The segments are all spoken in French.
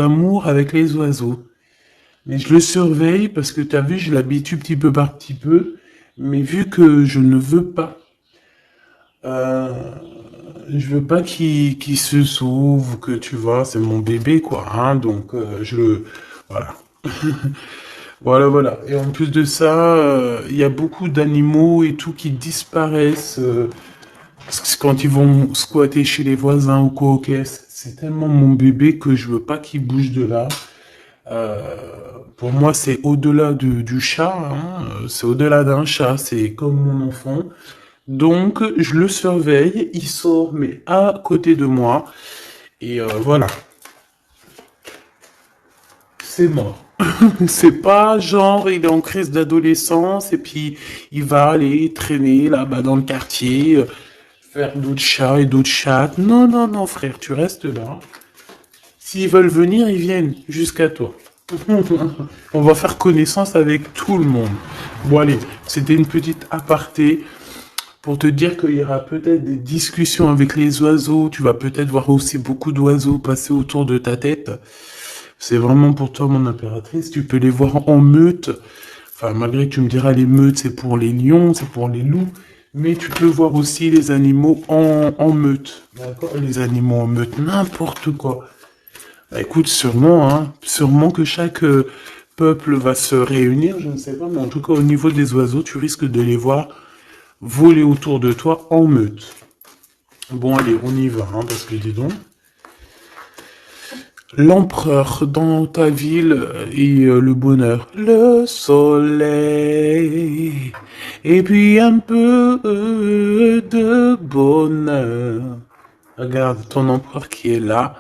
d'amour avec les oiseaux. Mais je le surveille parce que tu as vu, je l'habitue petit peu par petit peu. Mais vu que je ne veux pas, euh, je veux pas qu'il se sauve, que tu vois, c'est mon bébé, quoi. Hein, donc, voilà. Voilà. Et en plus de ça, il y a beaucoup d'animaux et tout qui disparaissent quand ils vont squatter chez les voisins ou quoi. Ok, c'est tellement mon bébé que je veux pas qu'il bouge de là. Euh, pour moi, c'est au-delà du chat, hein, c'est au-delà d'un chat, c'est comme mon enfant. Donc, je le surveille, il sort, mais à côté de moi. Et voilà, c'est mort. C'est pas genre, il est en crise d'adolescence et puis il va aller traîner là-bas dans le quartier, faire d'autres chats et d'autres chattes. Non, frère, tu restes là. S'ils veulent venir, ils viennent jusqu'à toi. On va faire connaissance avec tout le monde. Bon, allez, c'était une petite aparté pour te dire qu'il y aura peut-être des discussions avec les oiseaux. Tu vas peut-être voir aussi beaucoup d'oiseaux passer autour de ta tête. C'est vraiment pour toi, mon impératrice. Tu peux les voir en meute. Enfin, malgré que tu me diras, les meutes, c'est pour les lions, c'est pour les loups. Mais tu peux voir aussi les animaux en meute. D'accord? Les animaux en meute, n'importe quoi. Bah, écoute, sûrement, hein, sûrement que chaque peuple va se réunir, je ne sais pas, mais en tout cas au niveau des oiseaux, tu risques de les voir voler autour de toi en meute. Bon, allez, on y va, hein, parce que dis donc. L'empereur dans ta ville et le bonheur. Le soleil. Et puis un peu de bonheur. Regarde ton empereur qui est là.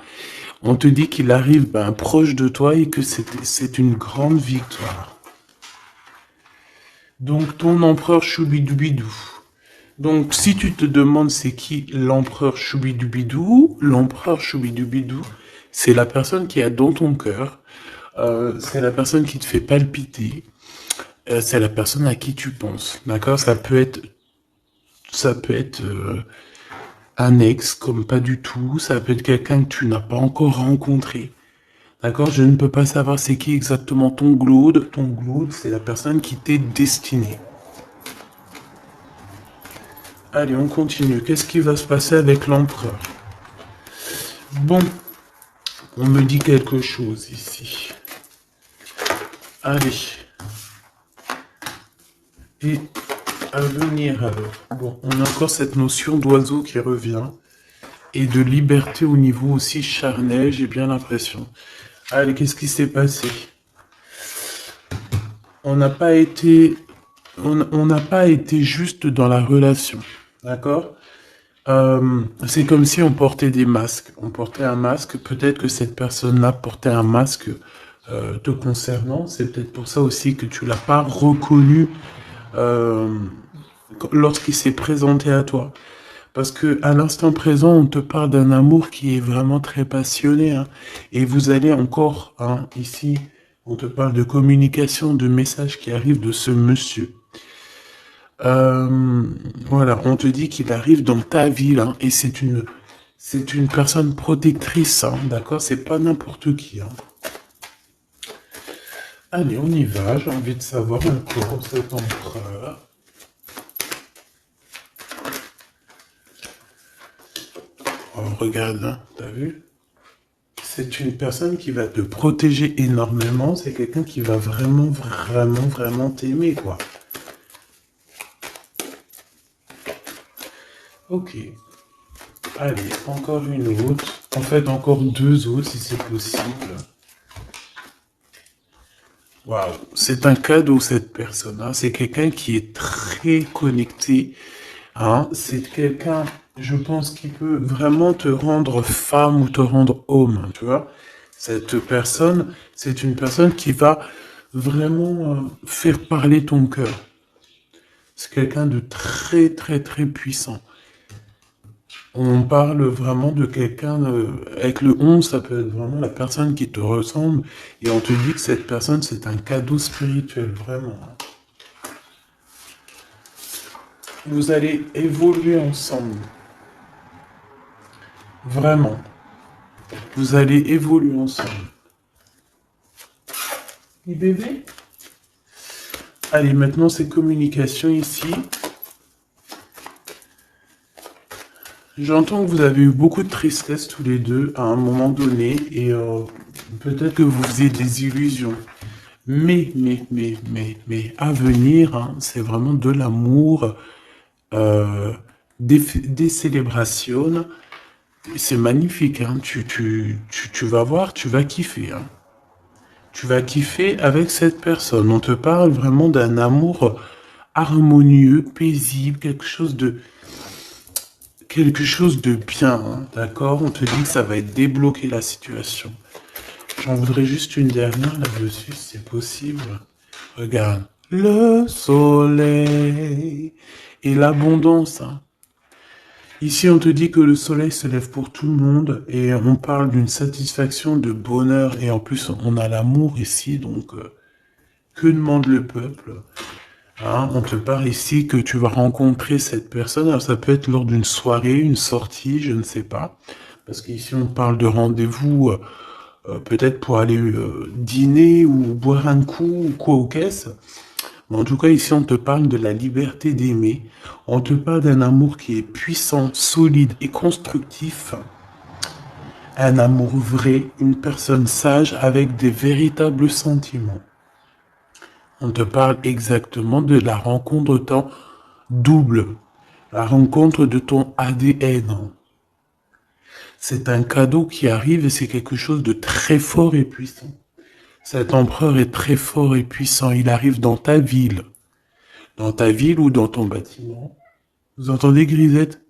On te dit qu'il arrive proche de toi et que c'est une grande victoire. Donc ton empereur Choubidouibidou. Donc si tu te demandes c'est qui l'empereur Choubidouibidou, c'est la personne qui est dans ton cœur, c'est la personne qui te fait palpiter, c'est la personne à qui tu penses. D'accord? Ça peut être un ex comme pas du tout, ça peut être quelqu'un que tu n'as pas encore rencontré. D'accord? Je ne peux pas savoir c'est qui exactement ton glaude. Ton glaude, c'est la personne qui t'est destinée. Allez, on continue. Qu'est-ce qui va se passer avec l'empereur? Bon, on me dit quelque chose ici. Allez. Et à venir alors. Bon, on a encore cette notion d'oiseau qui revient. Et de liberté au niveau aussi charnel, j'ai bien l'impression. Allez, qu'est-ce qui s'est passé? On n'a pas été on n'a pas été juste dans la relation, d'accord? C'est comme si on portait des masques. On portait un masque, peut-être que cette personne-là portait un masque te concernant. C'est peut-être pour ça aussi que tu l'as pas reconnu euh, lorsqu'il s'est présenté à toi. Parce que à l'instant présent, on te parle d'un amour qui est vraiment très passionné, hein. Et vous allez encore, hein, ici, on te parle de communication, de messages qui arrivent de ce monsieur. Euh, voilà, on te dit qu'il arrive dans ta ville, hein, et c'est une personne protectrice, hein, d'accord? C'est pas n'importe qui, hein. Allez, on y va. J'ai envie de savoir encore cet empereur. Oh, regarde, hein, t'as vu? C'est une personne qui va te protéger énormément. C'est quelqu'un qui va vraiment t'aimer, quoi. Ok. Allez, encore une autre. En fait, encore deux autres, si c'est possible. Waouh, c'est un cadeau, cette personne-là. C'est quelqu'un qui est très connecté, hein. C'est quelqu'un, je pense, qui peut vraiment te rendre femme ou te rendre homme, tu vois. Cette personne, c'est une personne qui va vraiment faire parler ton cœur. C'est quelqu'un de très puissant. On parle vraiment de quelqu'un, avec le 11, ça peut être vraiment la personne qui te ressemble, et on te dit que cette personne, c'est un cadeau spirituel, vraiment. Vous allez évoluer ensemble. Vraiment. Vous allez évoluer ensemble. Et bébé? Allez, maintenant c'est communication ici. J'entends que vous avez eu beaucoup de tristesse tous les deux à un moment donné et peut-être que vous faisiez des illusions. Mais, à venir, hein, c'est vraiment de l'amour, des célébrations. C'est magnifique, hein. Tu vas voir, tu vas kiffer, hein. Tu vas kiffer avec cette personne. On te parle vraiment d'un amour harmonieux, paisible, quelque chose de bien, hein, d'accord? On te dit que ça va être débloquer la situation. J'en voudrais juste une dernière là-dessus, si c'est possible. Regarde. Le soleil et l'abondance, hein. Ici, on te dit que le soleil se lève pour tout le monde et on parle d'une satisfaction, de bonheur et en plus, on a l'amour ici, donc que demande le peuple? Hein, on te parle ici que tu vas rencontrer cette personne. Alors, ça peut être lors d'une soirée, une sortie, je ne sais pas. Parce qu'ici, on parle de rendez-vous, peut-être pour aller dîner ou boire un coup ou quoi au caisse. Mais en tout cas, ici, on te parle de la liberté d'aimer. On te parle d'un amour qui est puissant, solide et constructif. Un amour vrai, une personne sage avec des véritables sentiments. On te parle exactement de la rencontre temps double, la rencontre de ton ADN. C'est un cadeau qui arrive et c'est quelque chose de très fort et puissant. Cet empereur est très fort et puissant. Il arrive dans ta ville. Dans ta ville ou dans ton bâtiment. Vous entendez, Grisette?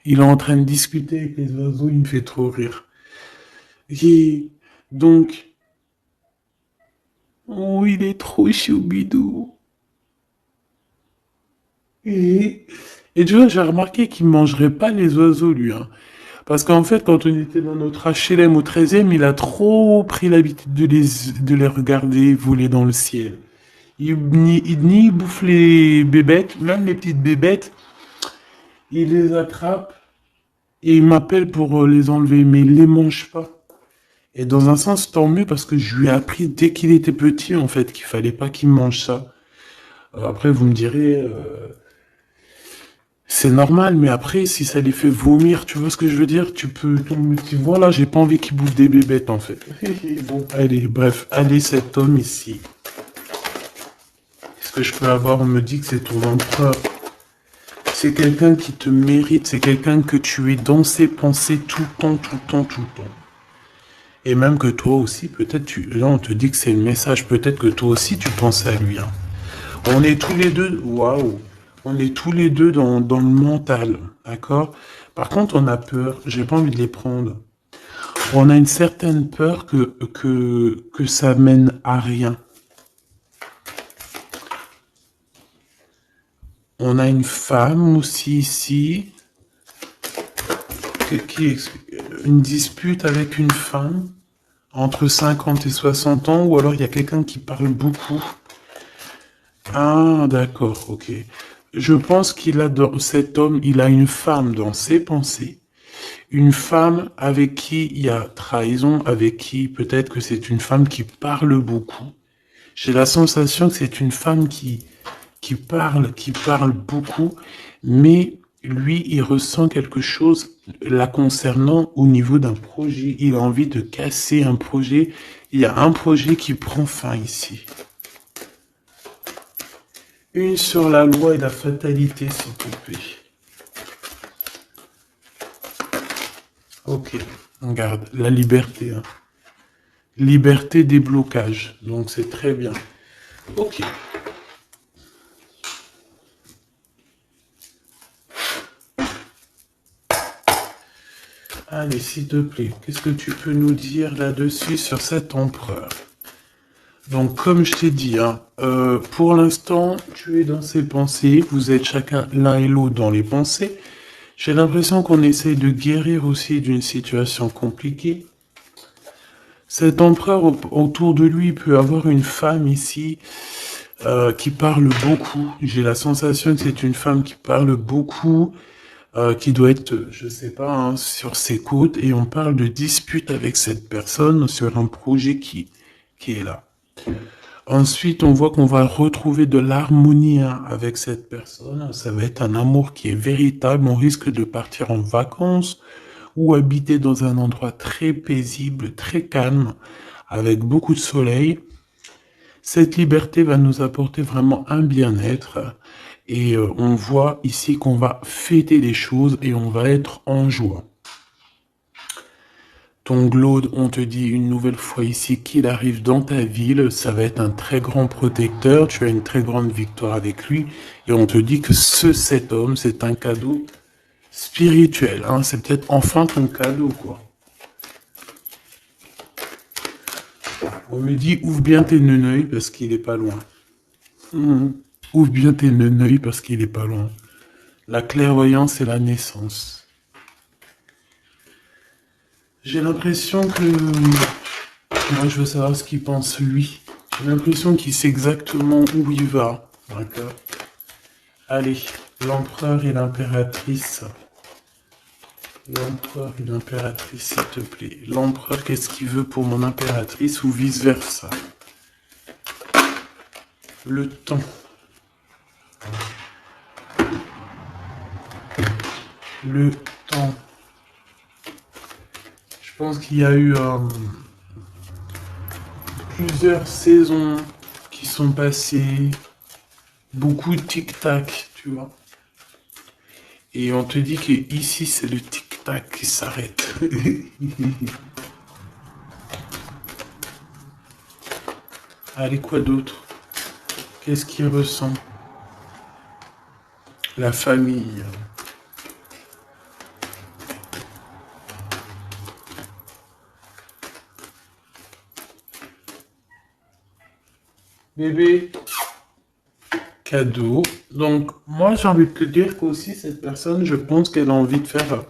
Il est en train de discuter avec les oiseaux, il me fait trop rire. Et donc, oh, il est trop choubidou. Et, et tu vois, j'ai remarqué qu'il mangerait pas les oiseaux, lui, hein. Parce qu'en fait, quand on était dans notre HLM au 13e, il a trop pris l'habitude de les regarder voler dans le ciel. Il bouffe les bébêtes, même les petites bébêtes, il les attrape et il m'appelle pour les enlever, mais il les mange pas. Et dans un sens, tant mieux parce que je lui ai appris dès qu'il était petit, en fait, qu'il fallait pas qu'il mange ça. Après, vous me direz, c'est normal, mais après, si ça les fait vomir, tu vois ce que je veux dire? Tu vois là, j'ai pas envie qu'il bouffe des bébêtes, en fait. Bon, allez, bref, allez, cet homme ici. Est-ce que je peux avoir, on me dit que c'est ton empereur. C'est quelqu'un qui te mérite, c'est quelqu'un que tu es dans ses pensées tout le temps, tout le temps, tout le temps. Et même que toi aussi, peut-être, là, on te dit que c'est le message, peut-être que toi aussi, tu penses à lui, hein. On est tous les deux, waouh, on est tous les deux dans le mental, d'accord? Par contre, on a peur, j'ai pas envie de les prendre. On a une certaine peur que ça mène à rien. On a une femme aussi ici, une dispute avec une femme entre 50 et 60 ans, ou alors il y a quelqu'un qui parle beaucoup. Ah, d'accord, ok. Je pense cet homme, il a une femme dans ses pensées. Une femme avec qui il y a trahison, avec qui peut-être que c'est une femme qui parle beaucoup. J'ai la sensation que c'est une femme qui parle beaucoup, mais lui, il ressent quelque chose la concernant au niveau d'un projet. Il a envie de casser un projet. Il y a un projet qui prend fin ici. Une sur la loi et la fatalité, s'il te plaît. Ok, regarde, la liberté, hein. Liberté des blocages, donc c'est très bien. Ok. Allez, s'il te plaît, qu'est-ce que tu peux nous dire là-dessus sur cet empereur? Donc, comme je t'ai dit, hein, pour l'instant, tu es dans ses pensées, vous êtes chacun l'un et l'autre dans les pensées. J'ai l'impression qu'on essaye de guérir aussi d'une situation compliquée. Cet empereur, autour de lui, peut avoir une femme ici qui parle beaucoup. J'ai la sensation que c'est une femme qui parle beaucoup, qui doit être, je sais pas, hein, sur ses côtes. Et on parle de dispute avec cette personne sur un projet qui est là. Ensuite, on voit qu'on va retrouver de l'harmonie avec cette personne. Ça va être un amour qui est véritable. On risque de partir en vacances ou habiter dans un endroit très paisible, très calme, avec beaucoup de soleil. Cette liberté va nous apporter vraiment un bien-être. Et on voit ici qu'on va fêter les choses et on va être en joie. Ton Glaude, on te dit une nouvelle fois ici qu'il arrive dans ta ville, ça va être un très grand protecteur, tu as une très grande victoire avec lui, et on te dit que cet homme, c'est un cadeau spirituel, hein, c'est peut-être enfin ton cadeau, quoi. On me dit, ouvre bien tes neneuils parce qu'il est pas loin. Ouvre bien tes neneuils parce qu'il est pas loin. La clairvoyance et la naissance. J'ai l'impression que... Moi, je veux savoir ce qu'il pense, lui. J'ai l'impression qu'il sait exactement où il va. D'accord. Allez, l'empereur et l'impératrice. L'empereur et l'impératrice, s'il te plaît. L'empereur, qu'est-ce qu'il veut pour mon impératrice ou vice-versa? Le temps. Le temps. Je pense qu'il y a eu plusieurs saisons qui sont passées, beaucoup de tic-tac, tu vois. Et on te dit que ici c'est le tic-tac qui s'arrête. Allez, quoi d'autre? Qu'est-ce qu'il ressent? La famille. Bébé, cadeau. Donc, moi, j'ai envie de te dire qu'aussi, cette personne, je pense qu'elle a envie de faire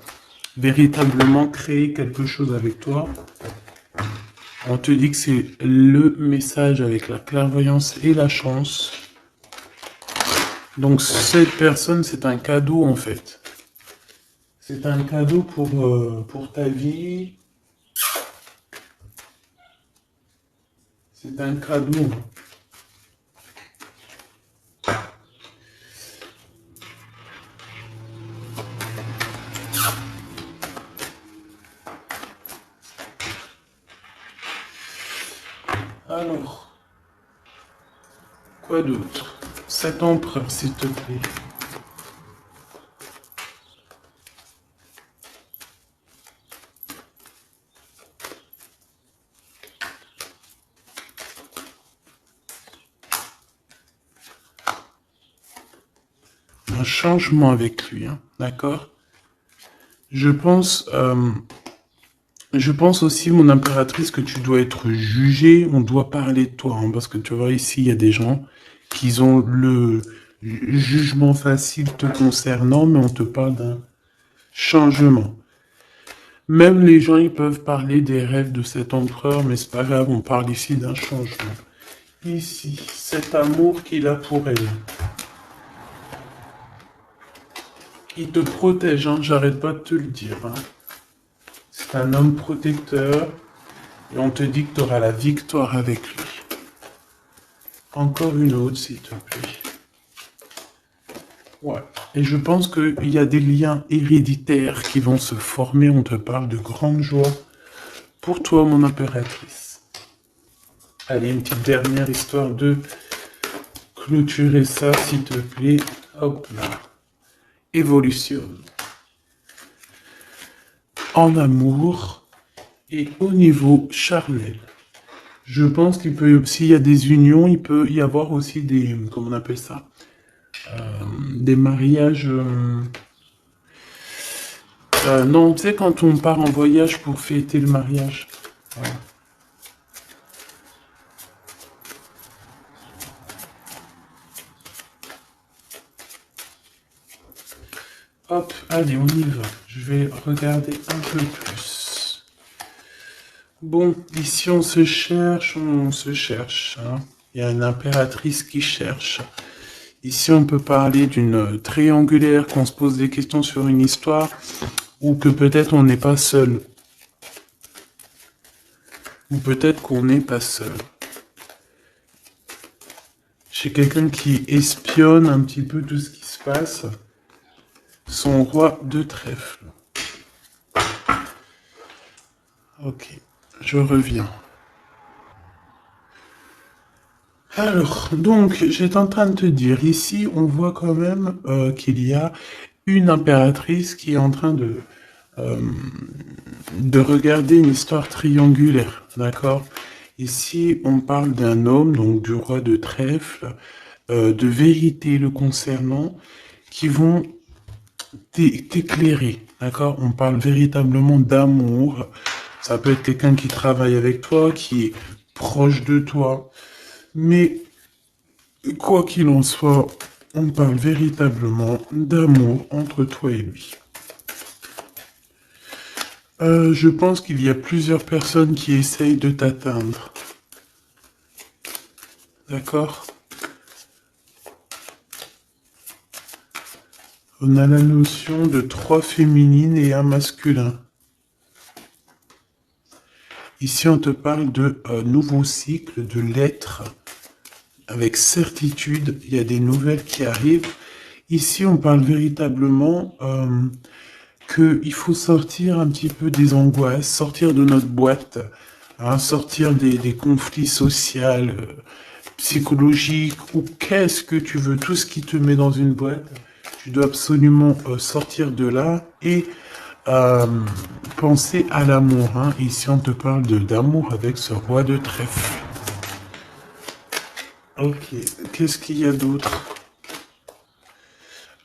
véritablement créer quelque chose avec toi. On te dit que c'est le message avec la clairvoyance et la chance. Donc, cette personne, c'est un cadeau, en fait. C'est un cadeau pour ta vie. C'est un cadeau. Alors, quoi d'autre? Cet empereur, s'il te plaît. Un changement avec lui, hein, d'accord? Je pense aussi, mon impératrice, que tu dois être jugée, on doit parler de toi, hein, parce que tu vois, ici, il y a des gens qui ont le jugement facile te concernant, mais on te parle d'un changement. Même les gens, ils peuvent parler des rêves de cet empereur, mais c'est pas grave, on parle ici d'un changement. Ici, cet amour qu'il a pour elle. Il te protège, hein, j'arrête pas de te le dire, hein. C'est un homme protecteur et on te dit que tu auras la victoire avec lui. Encore une autre, s'il te plaît. Ouais. Et je pense qu'il y a des liens héréditaires qui vont se former. On te parle de grande joie pour toi, mon impératrice. Allez, une petite dernière histoire de clôturer ça, s'il te plaît. Hop là. Évolution. En amour et au niveau charnel. Je pense qu'il peut, s'il y a des unions, il peut y avoir aussi des, comment on appelle ça, des mariages. Non, tu sais, quand on part en voyage pour fêter le mariage. Voilà. Hop, allez, on y va. Je vais regarder un peu plus. Bon, ici on se cherche, hein. Il y a une impératrice qui cherche. Ici on peut parler d'une triangulaire, qu'on se pose des questions sur une histoire, ou que peut-être on n'est pas seul. Ou peut-être qu'on n'est pas seul. J'ai quelqu'un qui espionne un petit peu tout ce qui se passe. Son roi de trèfle. Ok, je reviens. Alors, donc, j'étais en train de te dire, ici, on voit quand même qu'il y a une impératrice qui est en train euh, de regarder une histoire triangulaire, d'accord? Ici, on parle d'un homme, donc du roi de trèfle, de vérité le concernant, qui vont t'éclairer, d'accord? On parle véritablement d'amour. Ça peut être quelqu'un qui travaille avec toi, qui est proche de toi. Mais quoi qu'il en soit, on parle véritablement d'amour entre toi et lui. Je pense qu'il y a plusieurs personnes qui essayent de t'atteindre. D'accord? On a la notion de 3 féminines et un masculin. Ici, on te parle de nouveau cycle, de l'être. Avec certitude, il y a des nouvelles qui arrivent. Ici, on parle véritablement qu'il faut sortir un petit peu des angoisses, sortir de notre boîte, hein, sortir des conflits sociaux, psychologiques, ou qu'est-ce que tu veux, tout ce qui te met dans une boîte, tu dois absolument sortir de là et euh, penser à l'amour. Hein. Ici, on te parle d'amour avec ce roi de trèfle. Ok, qu'est-ce qu'il y a d'autre?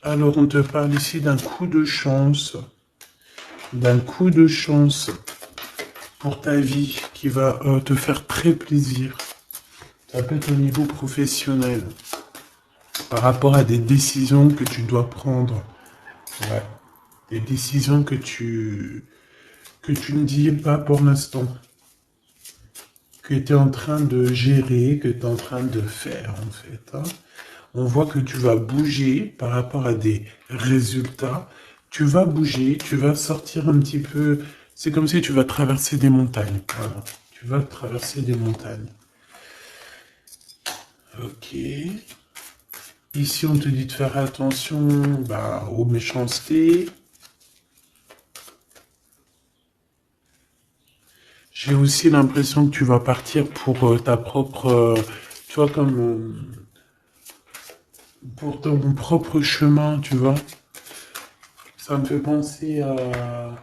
Alors, on te parle ici d'un coup de chance pour ta vie qui va te faire très plaisir. Ça peut être au niveau professionnel, par rapport à des décisions que tu dois prendre. Ouais. Des décisions que tu ne dis pas pour l'instant. Que tu es en train de gérer, que tu es en train de faire, en fait. Hein. On voit que tu vas bouger par rapport à des résultats. Tu vas bouger, tu vas sortir un petit peu. C'est comme si tu vas traverser des montagnes. Voilà. Tu vas traverser des montagnes. Ok. Ici, on te dit de faire attention aux méchancetés. J'ai aussi l'impression que tu vas partir pour ta propre... tu vois, comme... pour ton propre chemin, tu vois. Ça me fait penser à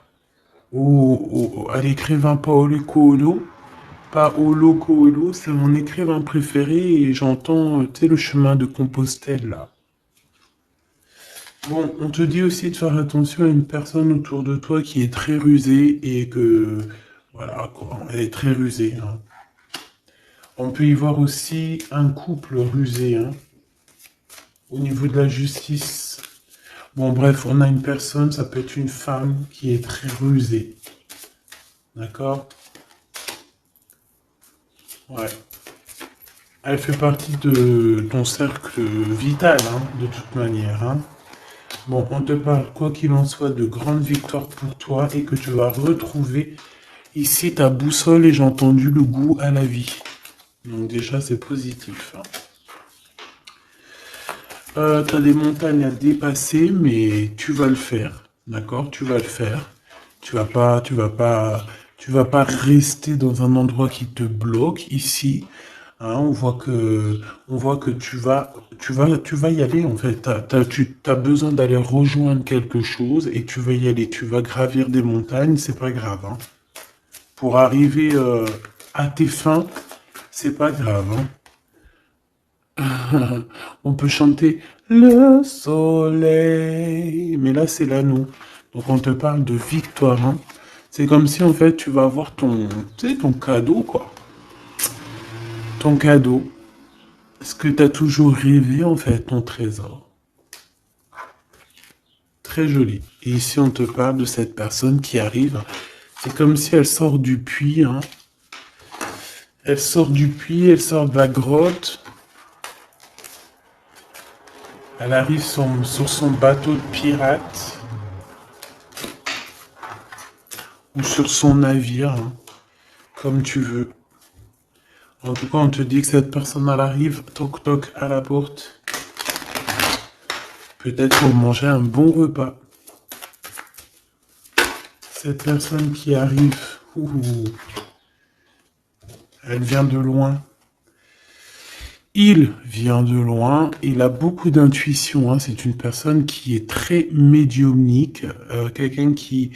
l'écrivain Paolo Coelho. Paolo Coelho, c'est mon écrivain préféré et j'entends, tu sais, le chemin de Compostelle, là. Bon, on te dit aussi de faire attention à une personne autour de toi qui est très rusée et que, voilà, quoi, elle est très rusée. Hein. On peut y voir aussi un couple rusé, hein, au niveau de la justice. Bon, bref, on a une personne, ça peut être une femme qui est très rusée. D'accord? Ouais. Elle fait partie de ton cercle vital, hein, de toute manière. Hein. Bon, on te parle, quoi qu'il en soit, de grandes victoires pour toi et que tu vas retrouver ici ta boussole et j'ai entendu le goût à la vie. Donc déjà, c'est positif. Hein. T'as des montagnes à dépasser, mais tu vas le faire. D'accord? Tu vas le faire. Tu vas pas rester dans un endroit qui te bloque ici. Hein, on voit que tu vas y aller en fait. Tu as besoin d'aller rejoindre quelque chose et tu vas y aller. Tu vas gravir des montagnes, c'est pas grave. Hein. Pour arriver à tes fins, c'est pas grave. Hein. On peut chanter le soleil, mais là c'est l'anneau. Donc on te parle de victoire. Hein. C'est comme si en fait tu vas avoir ton cadeau quoi. Ton cadeau. Ce que tu as toujours rêvé en fait, ton trésor. Très joli. Et ici on te parle de cette personne qui arrive. C'est comme si elle sort du puits. Hein. Elle sort du puits, elle sort de la grotte. Elle arrive sur son bateau de pirate. Ou sur son navire, hein, comme tu veux. En tout cas, on te dit que cette personne, elle arrive, toc toc, à la porte. Peut-être pour manger un bon repas. Cette personne qui arrive, elle vient de loin. Il vient de loin, il a beaucoup d'intuition, hein. C'est une personne qui est très médiumnique, quelqu'un qui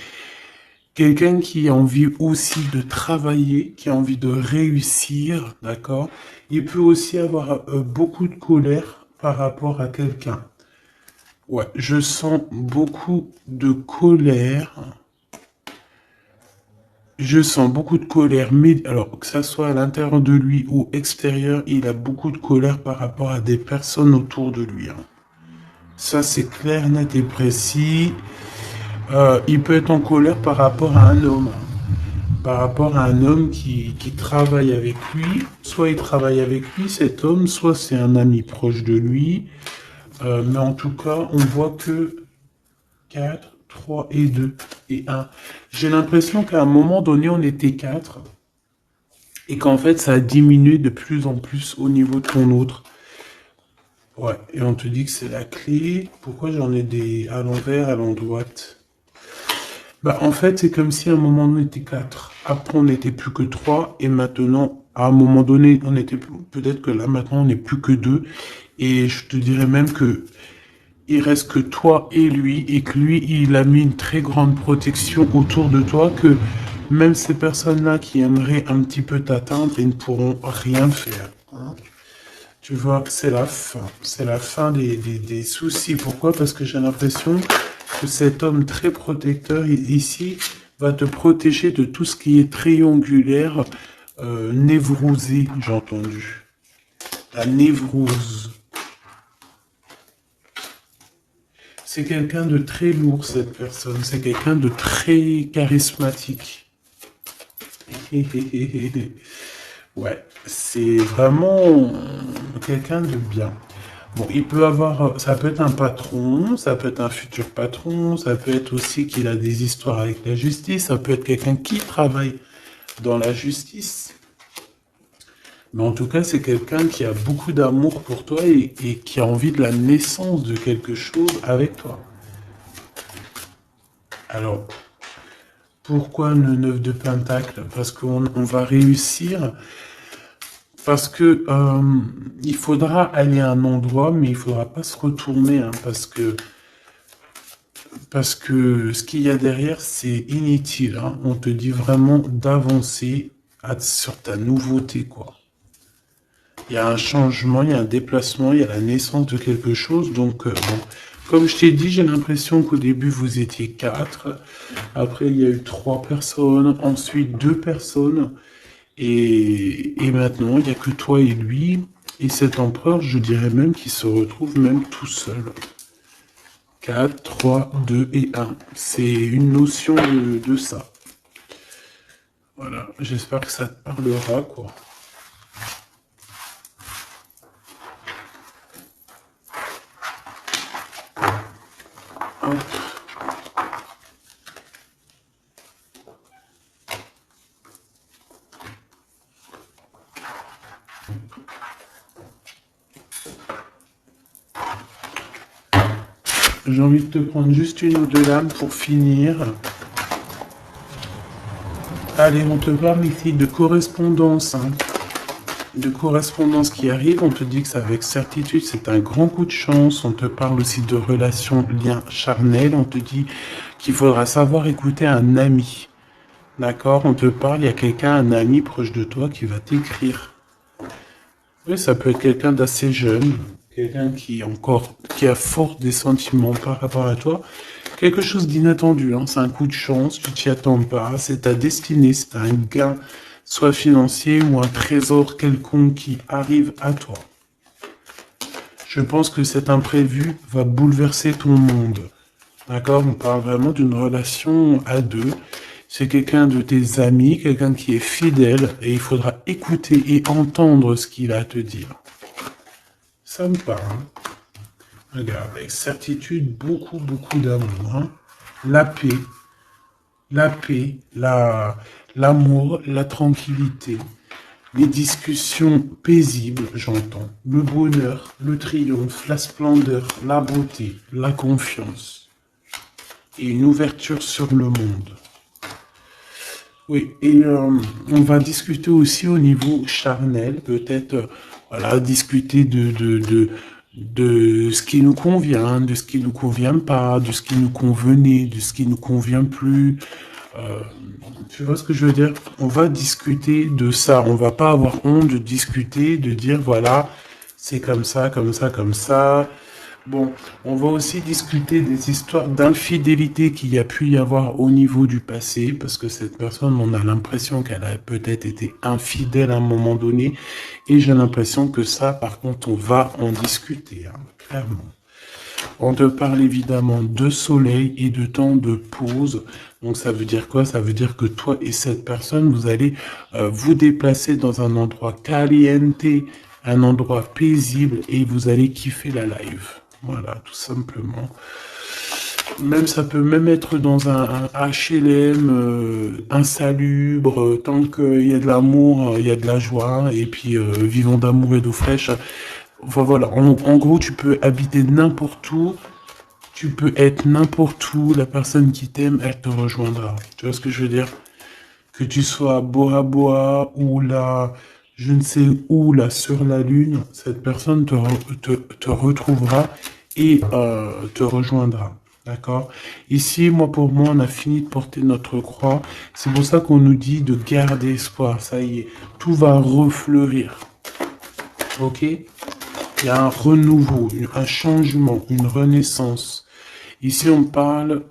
a envie aussi de travailler, qui a envie de réussir, d'accord? Il peut aussi avoir beaucoup de colère par rapport à quelqu'un. Ouais, je sens beaucoup de colère. Je sens beaucoup de colère, mais alors que ça soit à l'intérieur de lui ou extérieur, il a beaucoup de colère par rapport à des personnes autour de lui, hein. Ça, c'est clair, net et précis. Il peut être en colère par rapport à un homme, par rapport à un homme qui travaille avec lui. Soit il travaille avec lui, cet homme, soit c'est un ami proche de lui. Mais en tout cas, on voit que 4, 3 et 2 et 1. J'ai l'impression qu'à un moment donné, on était 4 et qu'en fait, ça a diminué de plus en plus au niveau de ton autre. Ouais, et on te dit que c'est la clé. Pourquoi j'en ai des à l'envers, à l'endroit? Bah, en fait, c'est comme si à un moment donné, on était 4. Après, on n'était plus que 3. Et maintenant, à un moment donné, on était peut-être que là, maintenant, on n'est plus que 2. Et je te dirais même que il reste que toi et lui, et que lui, il a mis une très grande protection autour de toi, que même ces personnes-là qui aimeraient un petit peu t'atteindre, ils ne pourront rien faire, hein. Tu vois, c'est la fin des soucis. Pourquoi? Parce que j'ai l'impression que cet homme très protecteur ici va te protéger de tout ce qui est triangulaire, névrosé, j'ai entendu. La névrose. C'est quelqu'un de très lourd, cette personne. C'est quelqu'un de très charismatique. Ouais, c'est vraiment quelqu'un de bien. Bon, il peut avoir, ça peut être un patron, ça peut être un futur patron, ça peut être aussi qu'il a des histoires avec la justice, ça peut être quelqu'un qui travaille dans la justice. Mais en tout cas, c'est quelqu'un qui a beaucoup d'amour pour toi et qui a envie de la naissance de quelque chose avec toi. Alors, pourquoi le 9 de Pentacle? Parce qu'on va réussir, parce que il faudra aller à un endroit, mais il faudra pas se retourner, hein, parce que ce qu'il y a derrière, c'est inutile, hein. On te dit vraiment d'avancer sur ta nouveauté, quoi. Il y a un changement, il y a un déplacement, il y a la naissance de quelque chose. Donc, bon, comme je t'ai dit, j'ai l'impression qu'au début, vous étiez 4. Après, il y a eu 3 personnes. Ensuite, 2 personnes. Et maintenant, il n'y a que toi et lui. Et cet empereur, je dirais même qu'il se retrouve même tout seul. 4, 3, 2 et 1. C'est une notion de ça. Voilà, j'espère que ça te parlera, quoi. Hop. J'ai envie de te prendre juste une ou deux lames pour finir. Allez, on te parle ici de correspondance, hein. De correspondance qui arrive. On te dit que c'est avec certitude, c'est un grand coup de chance. On te parle aussi de relations, liens charnels. On te dit qu'il faudra savoir écouter un ami. D'accord? On te parle, il y a quelqu'un, un ami proche de toi qui va t'écrire. Oui, ça peut être quelqu'un d'assez jeune, quelqu'un qui a fort des sentiments par rapport à toi. Quelque chose d'inattendu, hein. C'est un coup de chance, tu t'y attends pas, c'est ta destinée, c'est un gain, soit financier ou un trésor quelconque qui arrive à toi. Je pense que cet imprévu va bouleverser ton monde. D'accord? On parle vraiment d'une relation à deux. C'est quelqu'un de tes amis, quelqu'un qui est fidèle, et il faudra écouter et entendre ce qu'il a à te dire. Ça me parle. Regarde, avec certitude, beaucoup, beaucoup d'amour, hein. La paix, l'amour, la tranquillité. les discussions paisibles, j'entends, le bonheur, le triomphe, la splendeur, la beauté, la confiance et une ouverture sur le monde. Oui, et on va discuter aussi au niveau charnel, peut-être, voilà, discuter de ce qui nous convient, de ce qui nous convient pas, de ce qui nous convenait, de ce qui nous convient plus. Euh, Tu vois ce que je veux dire? On va discuter de ça. On va pas avoir honte de discuter, de dire voilà, c'est comme ça, comme ça, comme ça. Bon, on va aussi discuter des histoires d'infidélité qu'il y a pu y avoir au niveau du passé, parce que cette personne, on a l'impression qu'elle a peut-être été infidèle à un moment donné, et j'ai l'impression que ça, par contre, on va en discuter, hein, clairement. On te parle évidemment de soleil et de temps de pause. Donc ça veut dire quoi? Ça veut dire que toi et cette personne, vous allez vous déplacer dans un endroit caliente, un endroit paisible et vous allez kiffer la live. Voilà, tout simplement. Même ça peut même être dans un HLM insalubre, tant qu'il y a de l'amour, il y a de la joie, et puis vivons d'amour et d'eau fraîche. Enfin, voilà, en gros, tu peux habiter n'importe où, tu peux être n'importe où, la personne qui t'aime, elle te rejoindra. Tu vois ce que je veux dire? Que tu sois à Bora Bora ou là, je ne sais où, là, sur la Lune, cette personne te retrouvera et te rejoindra. D'accord? Ici, pour moi, on a fini de porter notre croix. C'est pour ça qu'on nous dit de garder espoir. Ça y est, tout va refleurir. Ok? Il y a un renouveau, un changement, une renaissance. Ici, on parle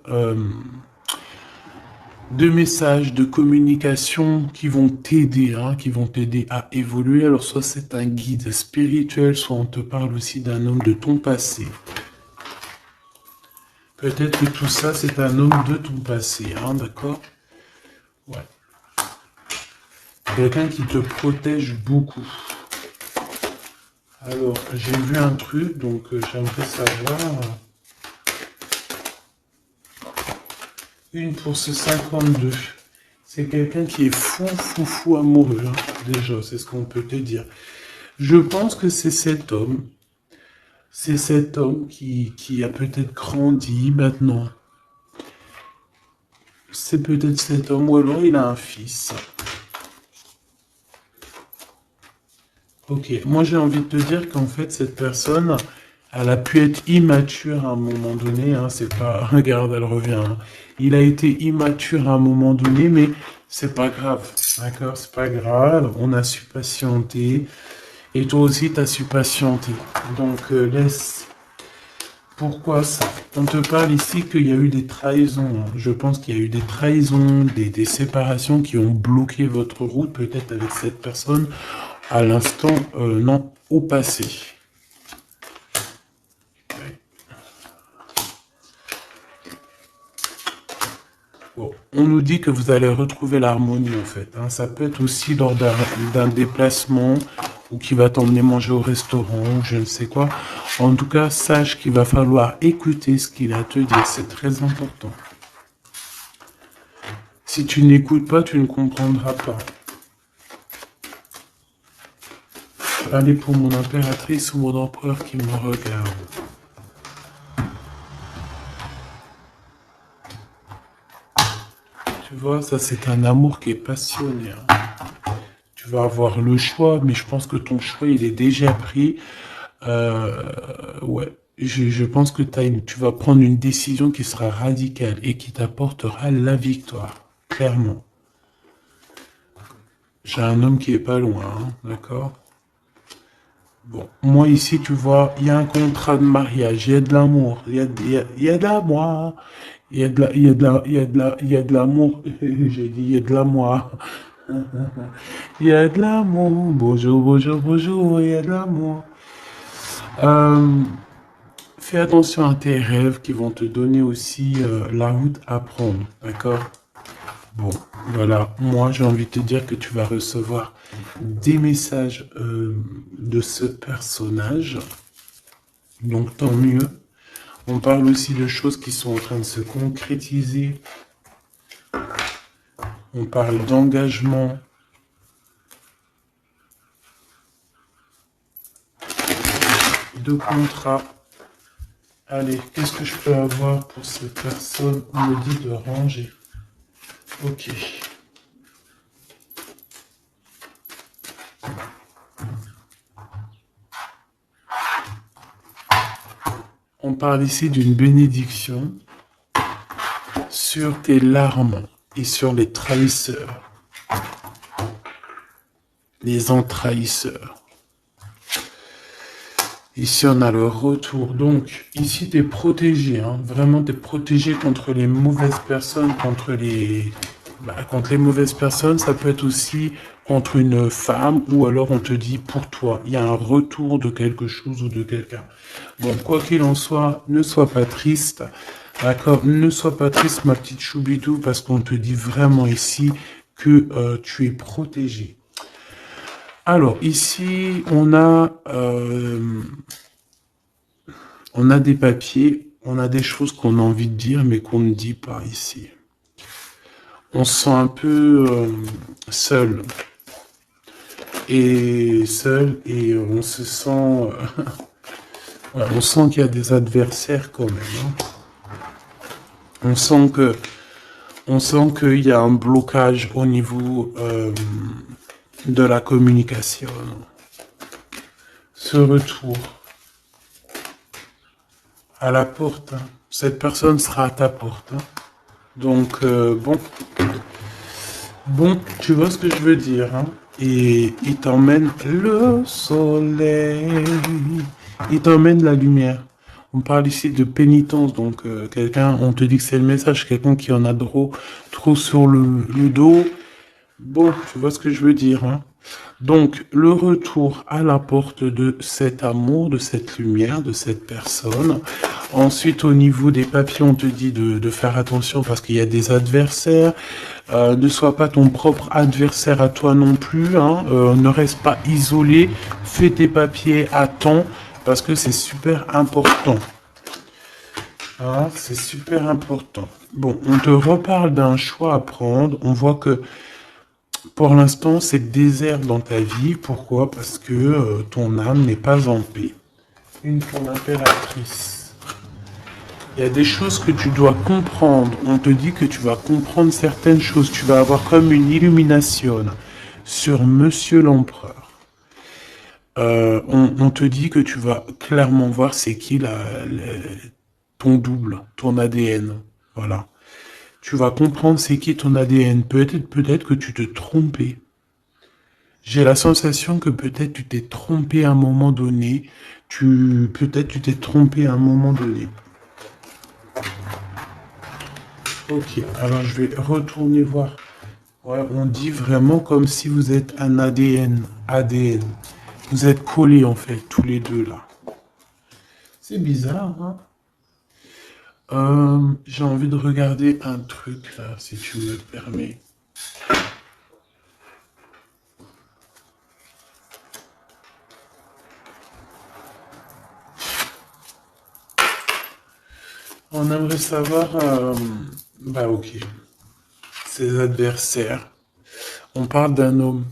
de messages, de communication qui vont t'aider, hein, qui vont t'aider à évoluer. Alors, soit c'est un guide spirituel, soit on te parle aussi d'un homme de ton passé. Peut-être que tout ça, c'est un homme de ton passé, hein, d'accord? Ouais. Quelqu'un qui te protège beaucoup. Alors, j'ai vu un truc, donc j'aimerais savoir... Une pour ce 52. C'est quelqu'un qui est fou amoureux, hein, déjà, c'est ce qu'on peut te dire. Je pense que c'est cet homme. C'est cet homme qui a peut-être grandi maintenant. C'est peut-être cet homme, ou alors il a un fils. Ok, moi j'ai envie de te dire qu'en fait, cette personne, elle a pu être immature à un moment donné, hein, c'est pas... Regarde, elle revient. Hein. Il a été immature à un moment donné, mais c'est pas grave, d'accord? C'est pas grave, on a su patienter, et toi aussi, t'as su patienter. Donc, laisse... Pourquoi ça? On te parle ici qu'il y a eu des trahisons. Hein. Je pense qu'il y a eu des trahisons, des séparations qui ont bloqué votre route, peut-être avec cette personne, à l'instant, non, au passé. Bon, on nous dit que vous allez retrouver l'harmonie en fait. Hein. Ça peut être aussi lors d'un déplacement ou qui va t'emmener manger au restaurant ou je ne sais quoi. En tout cas, sache qu'il va falloir écouter ce qu'il a à te dire. C'est très important. Si tu n'écoutes pas, tu ne comprendras pas. Allez pour mon impératrice ou mon empereur qui me regarde. Tu vois, ça c'est un amour qui est passionné. Hein. Tu vas avoir le choix, mais je pense que ton choix il est déjà pris. Ouais, je pense que tu vas prendre une décision qui sera radicale et qui t'apportera la victoire, clairement. J'ai un homme qui est pas loin, hein, d'accord? Bon, moi ici, tu vois, il y a un contrat de mariage, il y a de l'amour, il y a de l'amour, il y a de l'amour, j'ai dit, il y a de l'amour. Il y a de l'amour, bonjour, il y a de l'amour. Fais attention à tes rêves qui vont te donner aussi la route à prendre, d'accord? Bon, voilà, moi j'ai envie de te dire que tu vas recevoir des messages de ce personnage, donc tant mieux. On parle aussi de choses qui sont en train de se concrétiser. On parle d'engagement. de contrat. Allez, qu'est-ce que je peux avoir pour cette personne? On me dit de ranger. Ok. On parle ici d'une bénédiction sur tes larmes et sur les trahisseurs. Les entrahisseurs. Ici, on a le retour. Donc, ici, tu es protégé. Hein. Vraiment, tu es protégé contre les mauvaises personnes, contre les mauvaises personnes. Ça peut être aussi contre une femme, ou alors on te dit pour toi. Il y a un retour de quelque chose ou de quelqu'un. Bon, quoi qu'il en soit, ne sois pas triste. D'accord? Ne sois pas triste, ma petite choubidou, parce qu'on te dit vraiment ici que tu es protégé. Alors, ici, on a des papiers, on a des choses qu'on a envie de dire, mais qu'on ne dit pas ici. On se sent un peu seul. Et on se sent... ouais, on sent qu'il y a des adversaires quand même. Hein. On sent qu'il y a un blocage au niveau... de la communication. Ce retour à la porte, hein. Cette personne sera à ta porte. Hein. Donc, bon, tu vois ce que je veux dire. Hein. Et il t'emmène le soleil, il t'emmène la lumière. On parle ici de pénitence, donc quelqu'un, on te dit que c'est le message, quelqu'un qui en a trop sur le dos. Bon, tu vois ce que je veux dire, hein? Donc, le retour à la porte de cet amour, de cette lumière, de cette personne. Ensuite, au niveau des papiers, on te dit de faire attention parce qu'il y a des adversaires. Ne sois pas ton propre adversaire à toi non plus, hein. Ne reste pas isolé. Fais tes papiers à temps parce que c'est super important. Ah, c'est super important. Bon, on te reparle d'un choix à prendre. On voit que pour l'instant, c'est désert dans ta vie. Pourquoi? Parce que ton âme n'est pas en paix. Une pour l'impératrice. Il y a des choses que tu dois comprendre. On te dit que tu vas comprendre certaines choses. Tu vas avoir comme une illumination sur Monsieur l'Empereur. On te dit que tu vas clairement voir c'est qui ton double, ton ADN. Voilà. Tu vas comprendre c'est qui ton ADN. Peut-être que tu te trompais. J'ai la sensation que peut-être tu t'es trompé à un moment donné. Peut-être tu t'es trompé à un moment donné. Ok, alors je vais retourner voir. Ouais, on dit vraiment comme si vous êtes un ADN. Vous êtes collés en fait, tous les deux là. C'est bizarre, hein? J'ai envie de regarder un truc là, si tu me permets. On aimerait savoir, ok, ses adversaires. On parle d'un homme.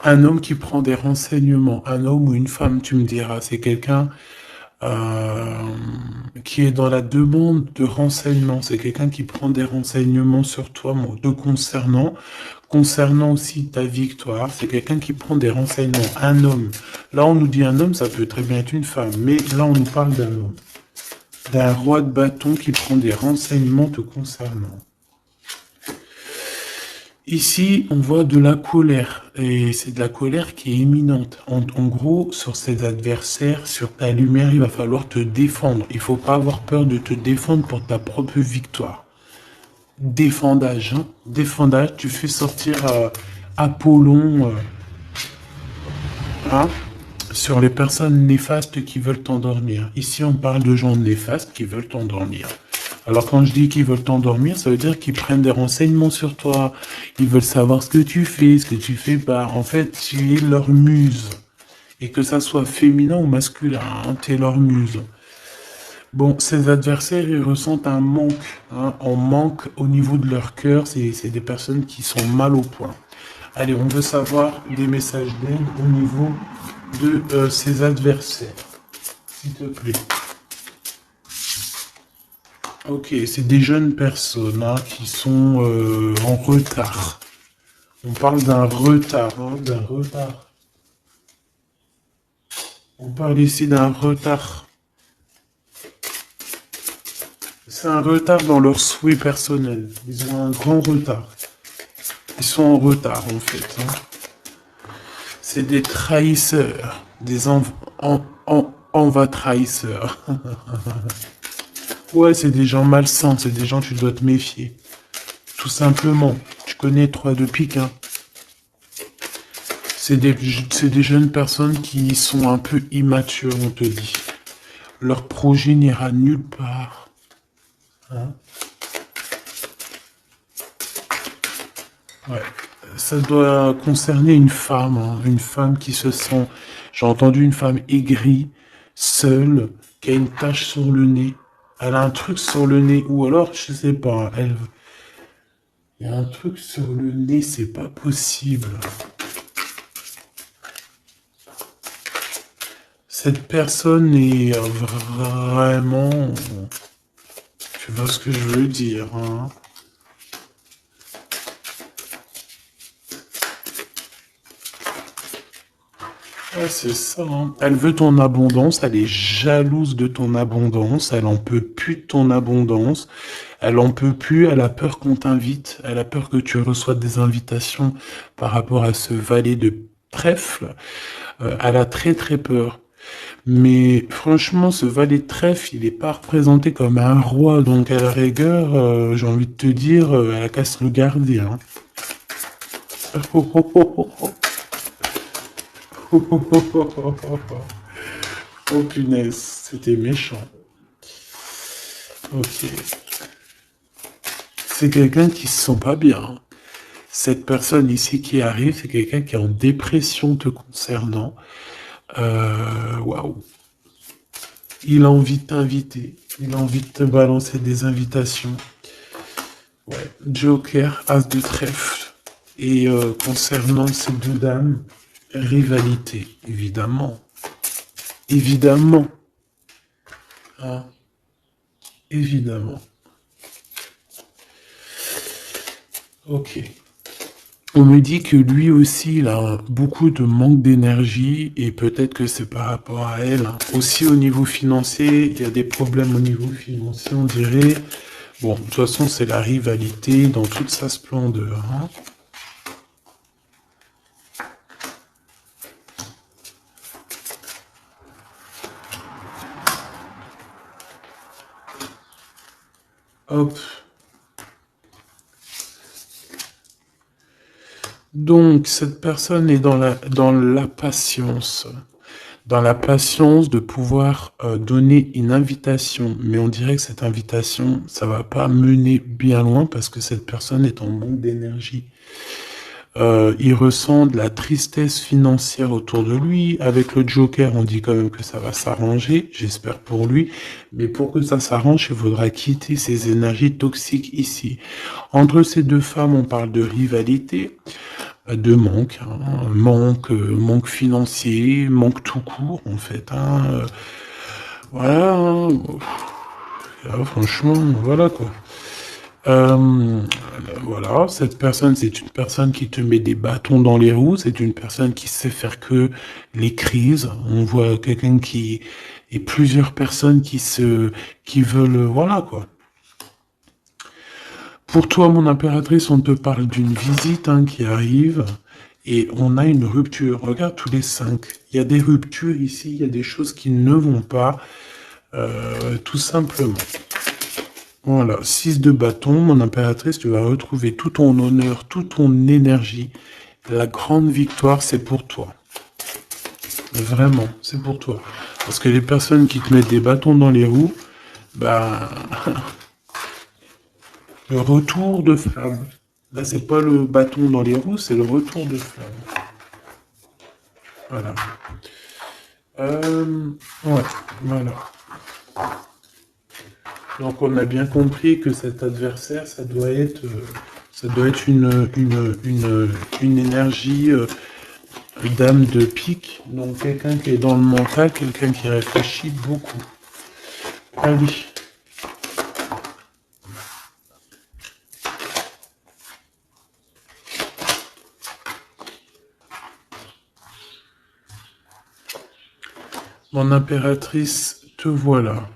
Un homme qui prend des renseignements. Un homme ou une femme, tu me diras. C'est quelqu'un qui est dans la demande de renseignements. C'est quelqu'un qui prend des renseignements sur toi, te concernant aussi ta victoire. C'est quelqu'un qui prend des renseignements. Un homme. Là, on nous dit un homme, ça peut très bien être une femme. Mais là, on nous parle d'un homme. D'un roi de bâton qui prend des renseignements te concernant. Ici, on voit de la colère, et c'est de la colère qui est imminente. En gros, sur ces adversaires, sur ta lumière, il va falloir te défendre. Il faut pas avoir peur de te défendre pour ta propre victoire. Défendage, hein. Défendage, tu fais sortir Apollon, hein, sur les personnes néfastes qui veulent t'endormir. Ici, on parle de gens néfastes qui veulent t'endormir. Alors quand je dis qu'ils veulent t'endormir, ça veut dire qu'ils prennent des renseignements sur toi. Ils veulent savoir ce que tu fais pas. En fait, tu es leur muse. Et que ça soit féminin ou masculin, hein, tu es leur muse. Bon, ces adversaires, ils ressentent un manque. Hein, un manque au niveau de leur cœur. C'est des personnes qui sont mal au point. Allez, on veut savoir des messages d'aide au niveau de ces adversaires. s'il te plaît. Ok, c'est des jeunes personnes hein, qui sont en retard. On parle d'un retard, hein, d'un retard. On parle ici d'un retard. C'est un retard dans leurs souhaits personnels. Ils ont un grand retard. Ils sont en retard en fait. Hein. C'est des trahisseurs, des enva trahisseurs. Ouais, c'est des gens malsains, c'est des gens tu dois te méfier. Tout simplement. Tu connais 3 de pique, hein. C'est des jeunes personnes qui sont un peu immatures, on te dit. Leur projet n'ira nulle part. Hein. Ouais. Ça doit concerner une femme, hein, une femme qui se sent... J'ai entendu une femme aigrie, seule, qui a une tache sur le nez. Elle a un truc sur le nez, ou alors, je sais pas, elle... Il y a un truc sur le nez, c'est pas possible. Cette personne est vraiment... Tu vois ce que je veux dire, hein? Ouais, c'est ça, hein. Elle veut ton abondance, elle est jalouse de ton abondance, elle en peut plus de ton abondance, elle en peut plus, elle a peur qu'on t'invite, elle a peur que tu reçoives des invitations par rapport à ce valet de trèfle. Elle a très très peur. Mais franchement, ce valet de trèfle, il n'est pas représenté comme un roi, donc à la rigueur, j'ai envie de te dire, elle casse le gardien. Oh, oh, oh, oh, oh. Oh, oh, oh, oh, oh, oh, oh. Oh, punaise, c'était méchant. Ok. C'est quelqu'un qui se sent pas bien. Cette personne ici qui arrive, c'est quelqu'un qui est en dépression te concernant. Waouh. Il a envie de t'inviter. Il a envie de te balancer des invitations. Ouais. Joker, As de trèfle. Et concernant ces deux dames, rivalité, évidemment. Évidemment. Hein, évidemment. Ok. On me dit que lui aussi, il a beaucoup de manque d'énergie et peut-être que c'est par rapport à elle. Hein. Aussi au niveau financier, il y a des problèmes au niveau financier, on dirait. Bon, de toute façon, c'est la rivalité dans toute sa splendeur. Hein. Hop. Donc, cette personne est dans la patience. Dans la patience de pouvoir donner une invitation. Mais on dirait que cette invitation, ça va pas mener bien loin parce que cette personne est en manque d'énergie. Il ressent de la tristesse financière autour de lui. Avec le Joker, on dit quand même que ça va s'arranger, j'espère pour lui. Mais pour que ça s'arrange, il faudra quitter ces énergies toxiques ici. Entre ces deux femmes, on parle de rivalité, de manque, hein, manque financier, manque tout court en fait. Hein, voilà, hein, franchement, voilà quoi. Voilà, cette personne, c'est une personne qui te met des bâtons dans les roues, c'est une personne qui sait faire que les crises. On voit quelqu'un qui et plusieurs personnes qui veulent, voilà quoi. Pour toi, mon impératrice, on te parle d'une visite hein, qui arrive et on a une rupture. Regarde tous les 5. Il y a des ruptures ici, il y a des choses qui ne vont pas, tout simplement. Voilà, 6 de bâton, mon impératrice, tu vas retrouver tout ton honneur, toute ton énergie. La grande victoire, c'est pour toi. Vraiment, c'est pour toi. Parce que les personnes qui te mettent des bâtons dans les roues, ben, le retour de flamme. Là, c'est pas le bâton dans les roues, c'est le retour de flamme. Voilà. Ouais, voilà. Donc on a bien compris que cet adversaire, ça doit être une énergie Dame de pique, donc quelqu'un qui est dans le mental, quelqu'un qui réfléchit beaucoup. Allez. Mon impératrice, te voilà.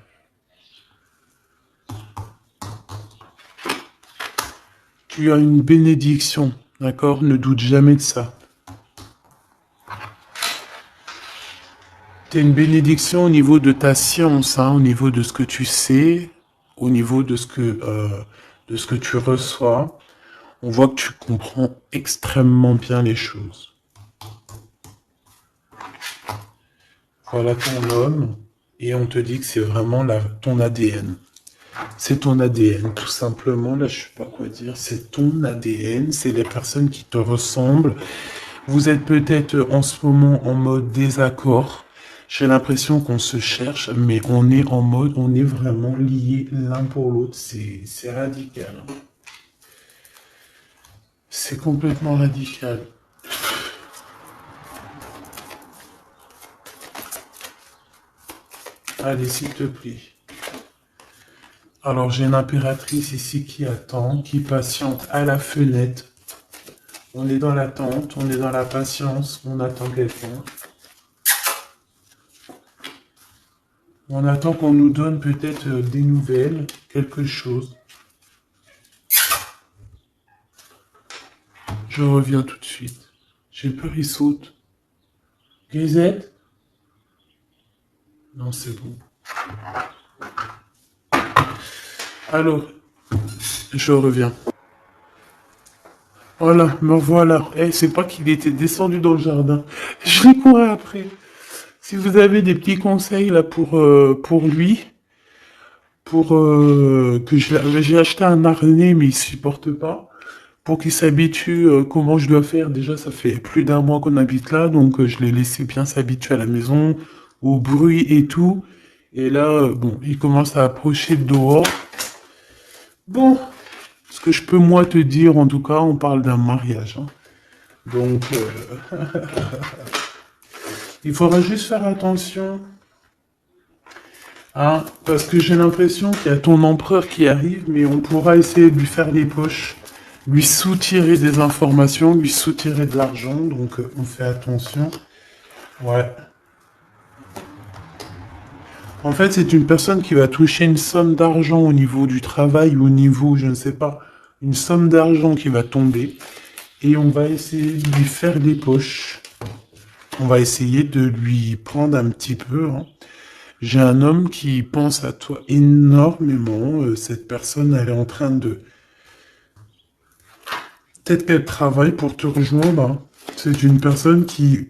Tu as une bénédiction, d'accord? Ne doute jamais de ça. Tu as une bénédiction au niveau de ta science, hein, au niveau de ce que tu sais, au niveau de ce que tu reçois. On voit que tu comprends extrêmement bien les choses. Voilà ton homme, et on te dit que c'est vraiment ton ADN. C'est ton ADN, tout simplement. Là, je sais pas quoi dire. C'est ton ADN, c'est les personnes qui te ressemblent. Vous êtes peut-être en ce moment en mode désaccord. J'ai l'impression qu'on se cherche, mais on est en mode, on est vraiment liés l'un pour l'autre. C'est radical. C'est complètement radical. Allez, s'il te plaît. Alors, j'ai une impératrice ici qui attend, qui patiente à la fenêtre. On est dans l'attente, on est dans la patience, on attend quelqu'un. On attend qu'on nous donne peut-être des nouvelles, quelque chose. Je reviens tout de suite. J'ai peur, il saute. Grisette? Non, c'est bon. Alors, je reviens. Voilà, me revoilà. Eh, c'est pas qu'il était descendu dans le jardin. Je l'ai couru après. Si vous avez des petits conseils là pour lui, j'ai acheté un harnais mais il supporte pas, pour qu'il s'habitue comment je dois faire. Déjà, ça fait plus d'un mois qu'on habite là, donc je l'ai laissé bien s'habituer à la maison, au bruit et tout. Et là, bon, il commence à approcher le dehors. Bon, ce que je peux moi te dire, en tout cas, on parle d'un mariage. Hein. Donc, il faudra juste faire attention. Hein, parce que j'ai l'impression qu'il y a ton empereur qui arrive, mais on pourra essayer de lui faire les poches, lui soutirer des informations, lui soutirer de l'argent, donc on fait attention. Ouais. En fait, c'est une personne qui va toucher une somme d'argent au niveau du travail ou au niveau, je ne sais pas, une somme d'argent qui va tomber. Et on va essayer de lui faire les poches. On va essayer de lui prendre un petit peu. Hein. J'ai un homme qui pense à toi énormément. Cette personne, elle est en train de... Peut-être qu'elle travaille pour te rejoindre. Hein. C'est une personne qui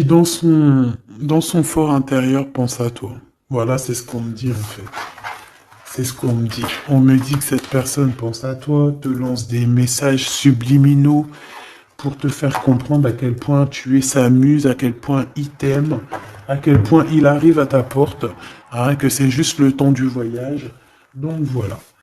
dans son fort intérieur pense à toi. Voilà, c'est ce qu'on me dit en fait. C'est ce qu'on me dit. On me dit que cette personne pense à toi, te lance des messages subliminaux pour te faire comprendre à quel point tu es sa muse, à quel point il t'aime, à quel point il arrive à ta porte, hein, que c'est juste le temps du voyage. Donc voilà.